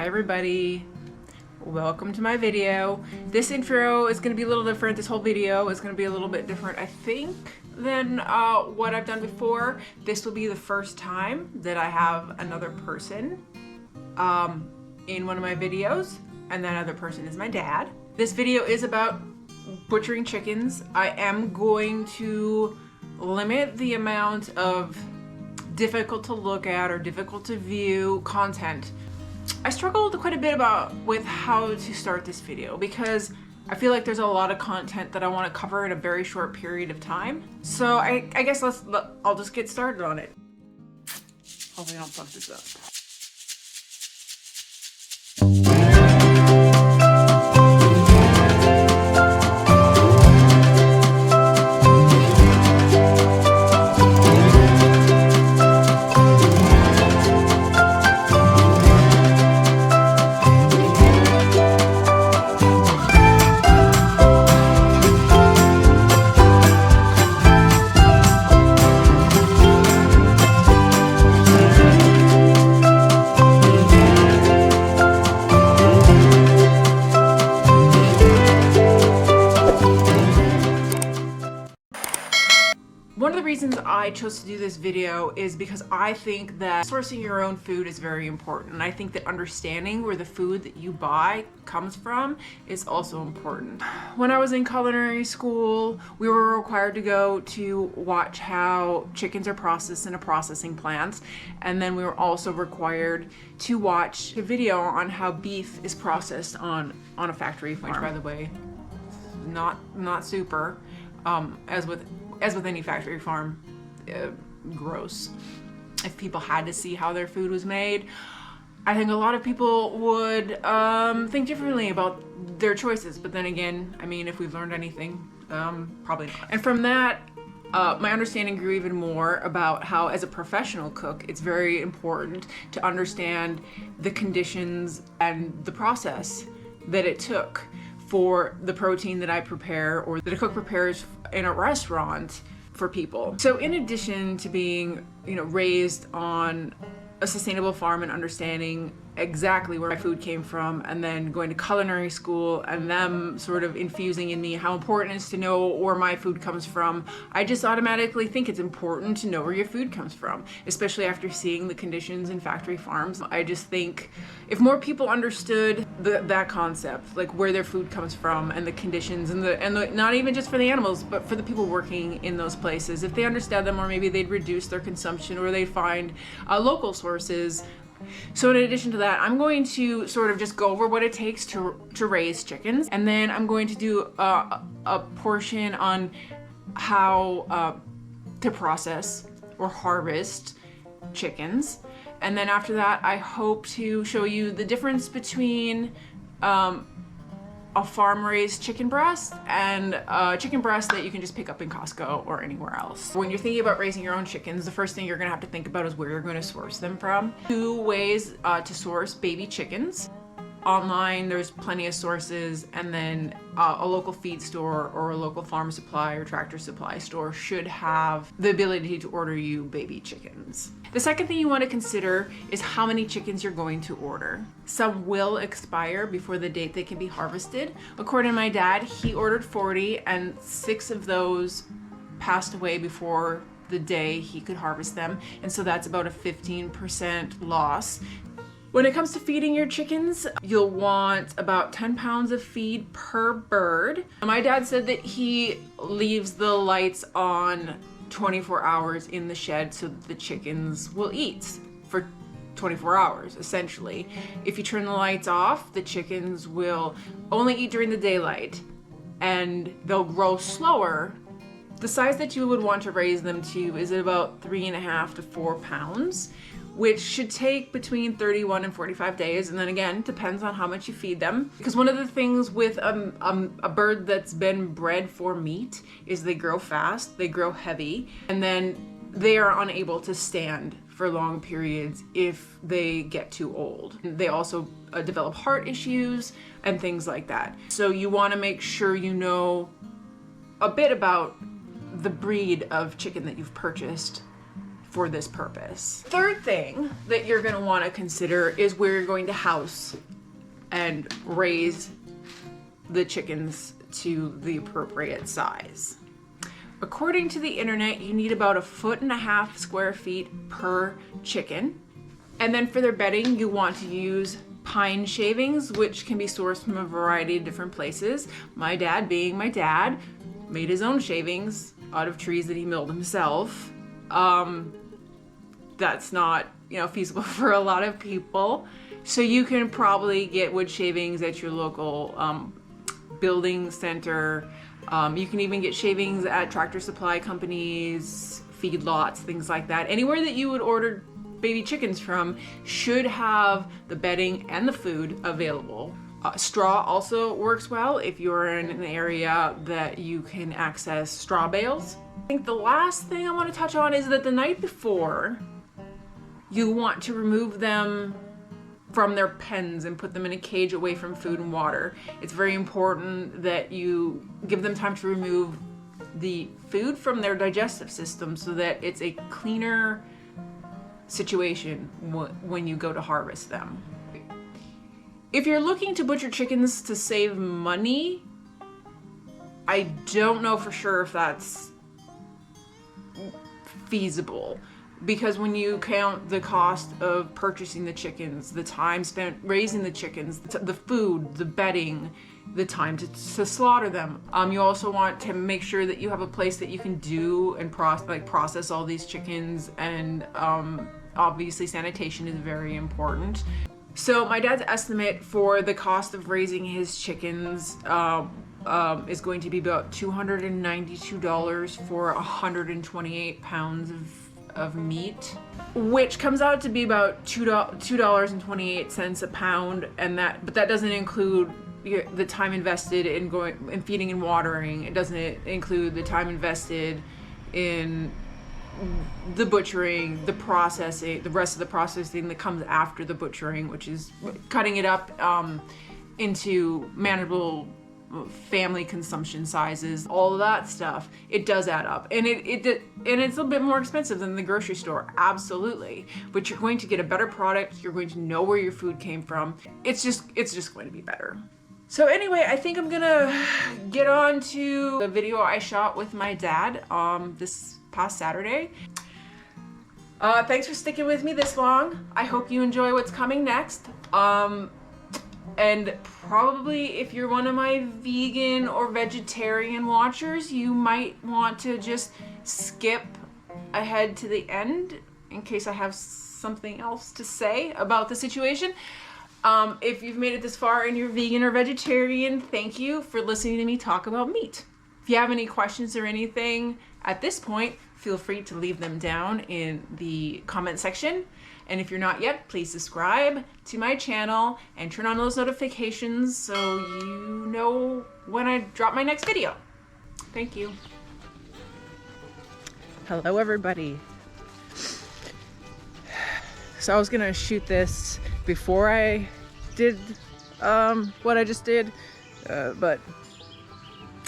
Hi everybody, welcome to my video. This intro is going to be a little different. This whole video is going to be a little bit different, I think, than what I've done before. This will be the first time that I have another person in one of my videos, and that other person is my dad. This video is about butchering chickens. I am going to limit the amount of difficult to look at or difficult to view content. I struggled quite a bit with how to start this video because I feel like there's a lot of content that I want to cover in a very short period of time. So I guess I'll just get started on it. Hopefully I don't fuck this up. One of the reasons I chose to do this video is because I think that sourcing your own food is very important. And I think that understanding where the food that you buy comes from is also important. When I was in culinary school, we were required to go to watch how chickens are processed in a processing plant. And then we were also required to watch a video on how beef is processed on a factory farm. Which, by the way, not super, as with any factory farm, gross. If people had to see how their food was made, I think a lot of people would think differently about their choices. But then again, I mean, if we've learned anything, probably not. And from that, my understanding grew even more about how, as a professional cook, it's very important to understand the conditions and the process that it took for the protein that I prepare or that a cook prepares in a restaurant for people. So in addition to being, raised on a sustainable farm and understanding exactly where my food came from, and then going to culinary school and them sort of infusing in me how important it is to know where my food comes from, I just automatically think it's important to know where your food comes from, especially after seeing the conditions in factory farms. I just think if more people understood that concept, like where their food comes from and the conditions and the not even just for the animals, but for the people working in those places, if they understand them, or maybe they'd reduce their consumption, or they'd find local sources. So in addition to that, I'm going to sort of just go over what it takes to raise chickens, and then I'm going to do a portion on how to process or harvest chickens. And then after that, I hope to show you the difference between a farm-raised chicken breast and a chicken breast that you can just pick up in Costco or anywhere else. When you're thinking about raising your own chickens, the first thing you're gonna have to think about is where you're gonna source them from. 2 ways to source baby chickens. Online, there's plenty of sources, and then a local feed store or a local farm supply or tractor supply store should have the ability to order you baby chickens. The second thing you want to consider is how many chickens you're going to order. Some will expire before the date they can be harvested. According to my dad, he ordered 40 and 6 of those passed away before the day he could harvest them, and so that's about a 15% loss. When it comes to feeding your chickens, you'll want about 10 pounds of feed per bird. My dad said that he leaves the lights on 24 hours in the shed so that the chickens will eat for 24 hours, essentially. If you turn the lights off, the chickens will only eat during the daylight, and they'll grow slower. The size that you would want to raise them to is about 3.5 to 4 pounds. Which should take between 31 and 45 days, and then again, depends on how much you feed them. Because one of the things with a bird that's been bred for meat is they grow fast, they grow heavy, and then they are unable to stand for long periods if they get too old. They also develop heart issues and things like that. So you want to make sure you know a bit about the breed of chicken that you've purchased for this purpose. Third thing that you're going to want to consider is where you're going to house and raise the chickens to the appropriate size. According to the internet, you need about 1.5 square feet per chicken. And then for their bedding, you want to use pine shavings, which can be sourced from a variety of different places. My dad, being my dad, made his own shavings out of trees that he milled himself. That's not, feasible for a lot of people. So you can probably get wood shavings at your local building center. You can even get shavings at tractor supply companies, feedlots, things like that. Anywhere that you would order baby chickens from should have the bedding and the food available. Straw also works well if you're in an area that you can access straw bales. I think the last thing I want to touch on is that the night before, you want to remove them from their pens and put them in a cage away from food and water. It's very important that you give them time to remove the food from their digestive system so that it's a cleaner situation when you go to harvest them. If you're looking to butcher chickens to save money, I don't know for sure if that's feasible, because when you count the cost of purchasing the chickens, the time spent raising the chickens, the food, the bedding, the time to slaughter them, you also want to make sure that you have a place that you can do and process all these chickens, and obviously sanitation is very important. So my dad's estimate for the cost of raising his chickens is going to be about $292 for 128 pounds of meat, which comes out to be about $2.28 a pound, but that doesn't include the time invested in feeding and watering. It doesn't include the time invested in the butchering, the processing, the rest of the processing that comes after the butchering, which is cutting it up into manageable family consumption sizes, all of that stuff. It does add up, and it's a bit more expensive than the grocery store, absolutely. But you're going to get a better product. You're going to know where your food came from. It's just going to be better. So anyway, I think I'm gonna get on to the video I shot with my dad this past Saturday. Thanks for sticking with me this long. I hope you enjoy what's coming next. And probably if you're one of my vegan or vegetarian watchers, you might want to just skip ahead to the end in case I have something else to say about the situation. If you've made it this far and you're vegan or vegetarian, thank you for listening to me talk about meat. If you have any questions or anything at this point, feel free to leave them down in the comment section. And if you're not yet, please subscribe to my channel and turn on those notifications so you know when I drop my next video. Thank you. Hello, everybody. So I was gonna shoot this before I did what I just did, but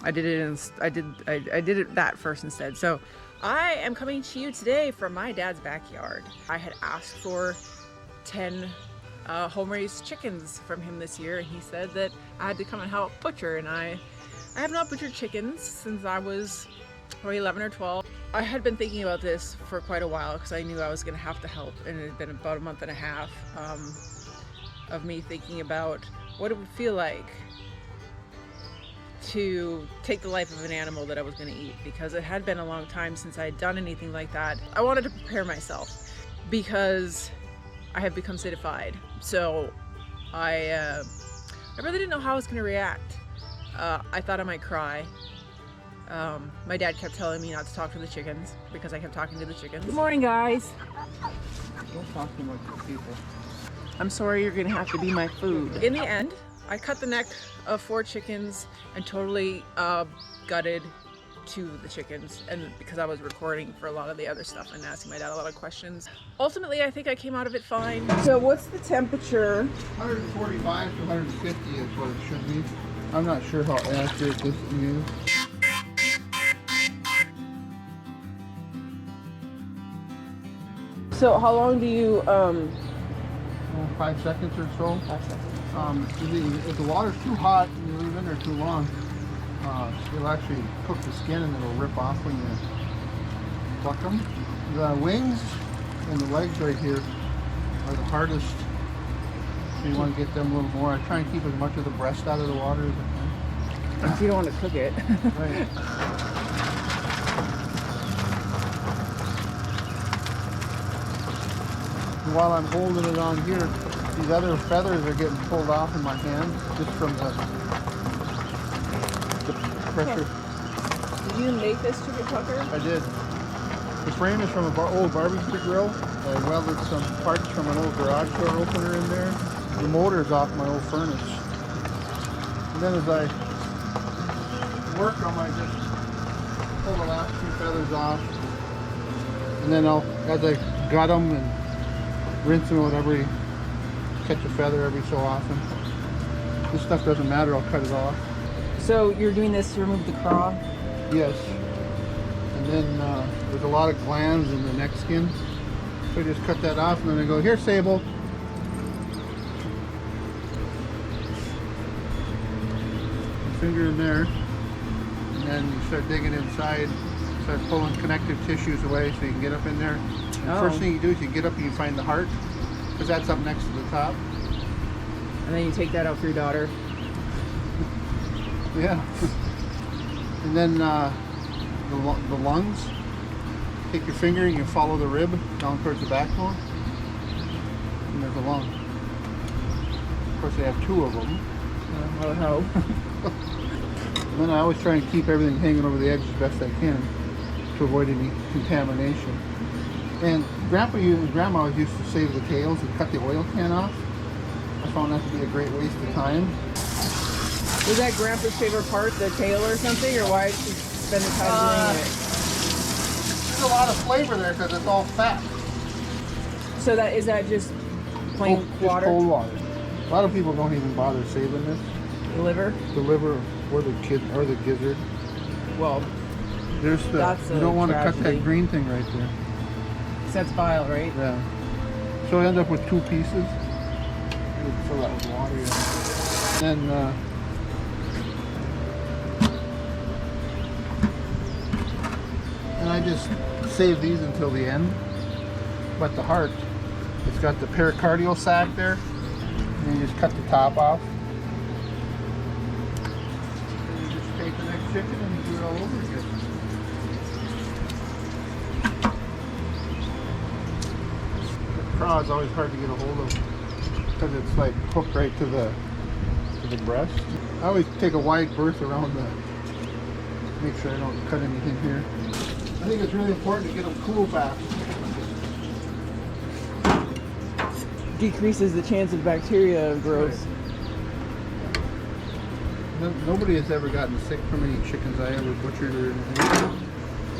I did it that first instead. So I am coming to you today from my dad's backyard. I had asked for 10 home-raised chickens from him this year, and he said that I had to come and help butcher, and I have not butchered chickens since I was probably 11 or 12. I had been thinking about this for quite a while because I knew I was going to have to help, and it had been about a month and a half of me thinking about what it would feel like to take the life of an animal that I was going to eat, because it had been a long time since I had done anything like that. I wanted to prepare myself because I have become citified. So I really didn't know how I was going to react. I thought I might cry. My dad kept telling me not to talk to the chickens because I kept talking to the chickens. Good morning, guys. Don't talk too much to people. I'm sorry, you're going to have to be my food. In the end, I cut the neck of 4 chickens and totally gutted 2 of the chickens, and because I was recording for a lot of the other stuff and asking my dad a lot of questions. Ultimately, I think I came out of it fine. So what's the temperature? 145 to 150 is what it should be. I'm not sure how accurate this is. I So how long do you 5 seconds or so. 5 seconds. If the water's too hot and you leave it in there too long, it'll actually cook the skin and it'll rip off when you pluck them. The wings and the legs right here are the hardest, so you want to get them a little more. I try and keep as much of the breast out of the water as I can. If you don't want to cook it. Right. While I'm holding it on here, these other feathers are getting pulled off in my hand just from the pressure. Did you make this chicken tucker? I did. The frame is from an old barbecue grill. I welded some parts from an old garage door opener in there. The motor is off my old furnace. And then as I work them, I just pull the last 2 feathers off. And then as I gut them and rinse them with every, catch a feather every so often. This stuff doesn't matter, I'll cut it off. So you're doing this to remove the craw? Yes. And then there's a lot of glands in the neck skin. So I just cut that off and then I go, here, Sable. Finger in there. And then you start digging inside, start pulling connective tissues away so you can get up in there. The first thing you do is you get up and you find the heart, because that's up next to the top. And then you take that out for your daughter. Yeah. And then the lungs. Take your finger and you follow the rib down towards the backbone. And there's a lung. Of course, they have 2 of them. I would hope. And then I always try and keep everything hanging over the edge as best I can to avoid any contamination. And Grandpa and Grandma always used to save the tails and cut the oil can off. I found that to be a great waste of time. Was that Grandpa's favorite part, the tail or something, or why did she spend the time doing it? There's a lot of flavor there because it's all fat. So is that just plain water? Just cold water. A lot of people don't even bother saving this. The liver? The liver or the gizzard. Well, there's the. That's you don't want to cut tragedy. that green thing right there. That's bile, right? Yeah. So I end up with 2 pieces. Fill that with water. Yeah. And I just save these until the end. But the heart, it's got the pericardial sac there, and you just cut the top off. And you just take the next chicken and you do it all over again. Craw is always hard to get a hold of because it's like hooked right to the breast. I always take a wide berth around make sure I don't cut anything here. I think it's really important to get them cool fast. Decreases the chance of bacteria growth. Right. Nobody has ever gotten sick from any chickens I ever butchered or anything.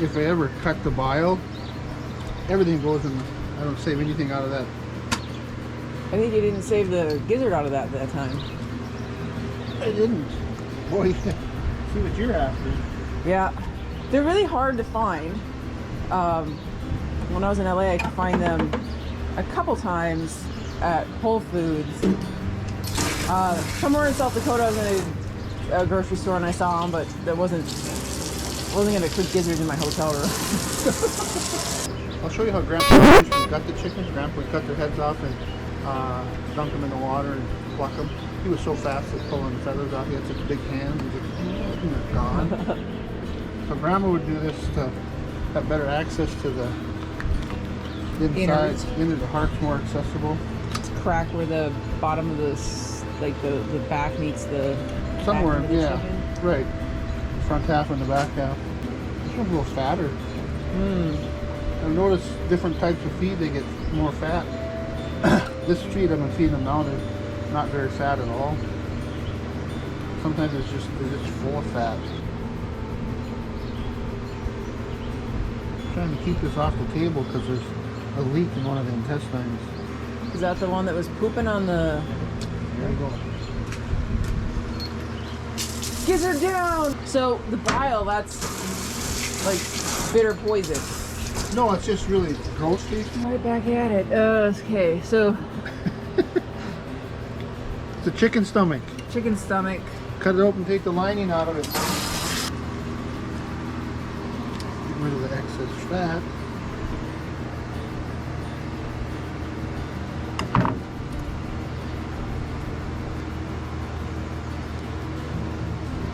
If I ever cut the bile, everything goes in. I don't save anything out of that. I think you didn't save the gizzard out of that time. I didn't. Boy, see what you're after. Yeah. They're really hard to find. When I was in LA, I could find them a couple times at Whole Foods. Somewhere in South Dakota, I was in a grocery store and I saw them, but that wasn't gonna cook gizzards in my hotel room. I'll show you how Grandpa got the chickens. Grandpa would cut their heads off and dunk them in the water and pluck them. He was so fast at pulling the feathers off. He had such big hands. He was like, they're gone. So Grandma would do this to have better access to the inside. Into the heart's more accessible. Crack where the bottom of the back meets the somewhere, back of the yeah, chicken. right. The front half and the back half. This one's a little fatter. I've noticed different types of feed, they get more fat. This feed I've been feeding them now, they're not very fat at all. Sometimes they're just full of fat. I'm trying to keep this off the table because there's a leak in one of the intestines. Is that the one that was pooping on the... There you go. Gizzard down! So the bile, that's like bitter poison. No, it's just really ghosty. Right back at it. Okay, so It's a chicken stomach. chicken stomach. Cut it open, take the lining out of it. Get rid of the excess fat.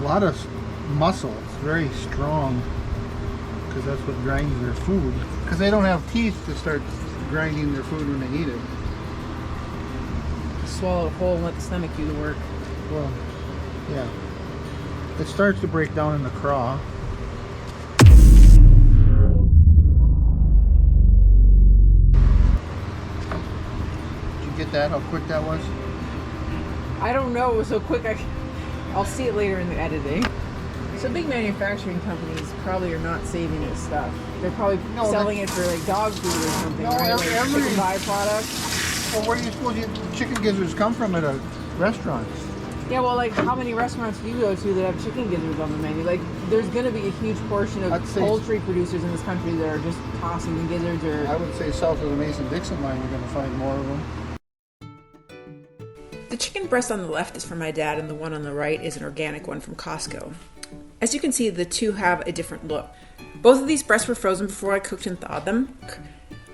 A lot of muscle. It's very strong because that's what grinds their food. Because they don't have teeth to start grinding their food when they eat it. Swallow it whole and let the stomach do the work. Well, yeah. It starts to break down in the craw. Did you get that? How quick that was? I don't know, it was so quick. I'll see it later in the editing. So big manufacturing companies probably are not saving this stuff. They're probably selling it for like dog food or something. No, right? Like every chicken byproduct. Well, where do you suppose chicken gizzards come from at a restaurant? Yeah, well, like how many restaurants do you go to that have chicken gizzards on the menu? Like, there's going to be a huge portion of poultry producers in this country that are just tossing the gizzards. Or I would say south of the Mason-Dixon line, you're going to find more of them. The chicken breast on the left is from my dad, and the one on the right is an organic one from Costco. As you can see, the two have a different look. Both of these breasts were frozen before I cooked and thawed them.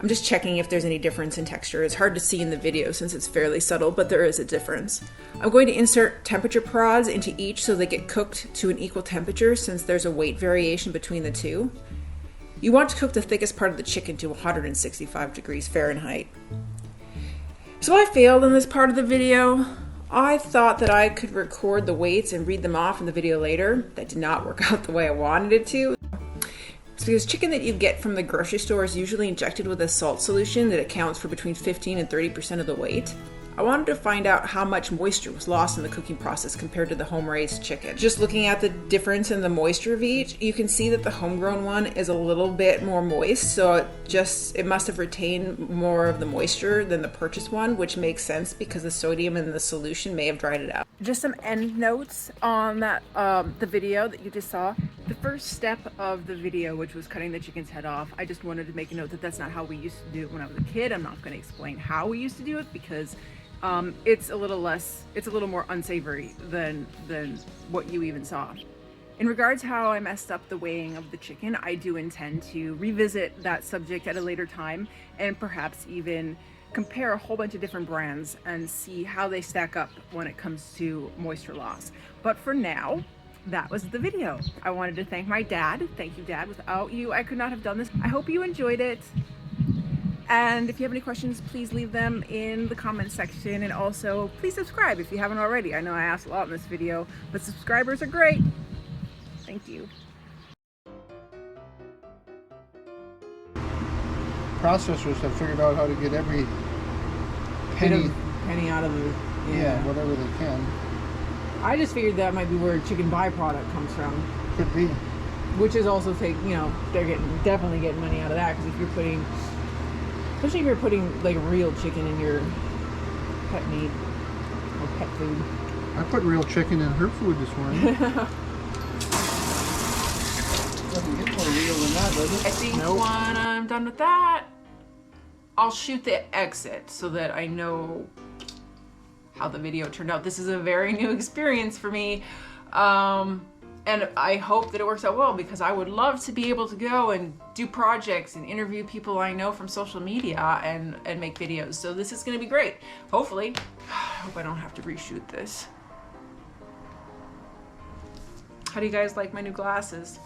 I'm just checking if there's any difference in texture. It's hard to see in the video since it's fairly subtle, but there is a difference. I'm going to insert temperature prods into each so they get cooked to an equal temperature since there's a weight variation between the two. You want to cook the thickest part of the chicken to 165 degrees Fahrenheit. So I failed in this part of the video. I thought that I could record the weights and read them off in the video later. That did not work out the way I wanted it to. It's because chicken that you get from the grocery store is usually injected with a salt solution that accounts for between 15 and 30% of the weight. I wanted to find out how much moisture was lost in the cooking process compared to the home-raised chicken. Just looking at the difference in the moisture of each, you can see that the homegrown one is a little bit more moist, so it must have retained more of the moisture than the purchased one, which makes sense because the sodium in the solution may have dried it out. Just some end notes on that the video that you just saw. The first step of the video, which was cutting the chicken's head off, I just wanted to make a note that that's not how we used to do it when I was a kid. I'm not going to explain how we used to do it because it's a little more unsavory than what you even saw. In regards to how I messed up the weighing of the chicken, I do intend to revisit that subject at a later time and perhaps even compare a whole bunch of different brands and see how they stack up when it comes to moisture loss. But for now, that was the video. I wanted to thank my dad. Thank you, Dad. Without you, I could not have done this. I hope you enjoyed it. And if you have any questions, please leave them in the comments section. And also, please subscribe if you haven't already. I know I asked a lot in this video, but subscribers are great. Thank you. Processors have figured out how to get every penny out of the... Yeah, whatever they can. I just figured that might be where chicken byproduct comes from. Could be. Which is also, they're definitely getting money out of that, because if you're putting... Especially if you're putting like real chicken in your pet meat or pet food. I put real chicken in her food this morning. Doesn't get more real than that, does it? I think when I'm done with that, I'll shoot the exit so that I know how the video turned out. This is a very new experience for me. And I hope that it works out well because I would love to be able to go and do projects and interview people I know from social media and make videos. So this is gonna be great, hopefully. I hope I don't have to reshoot this. How do you guys like my new glasses?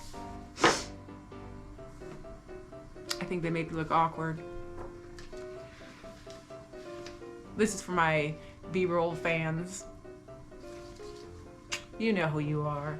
I think they make me look awkward. This is for my B-roll fans. You know who you are.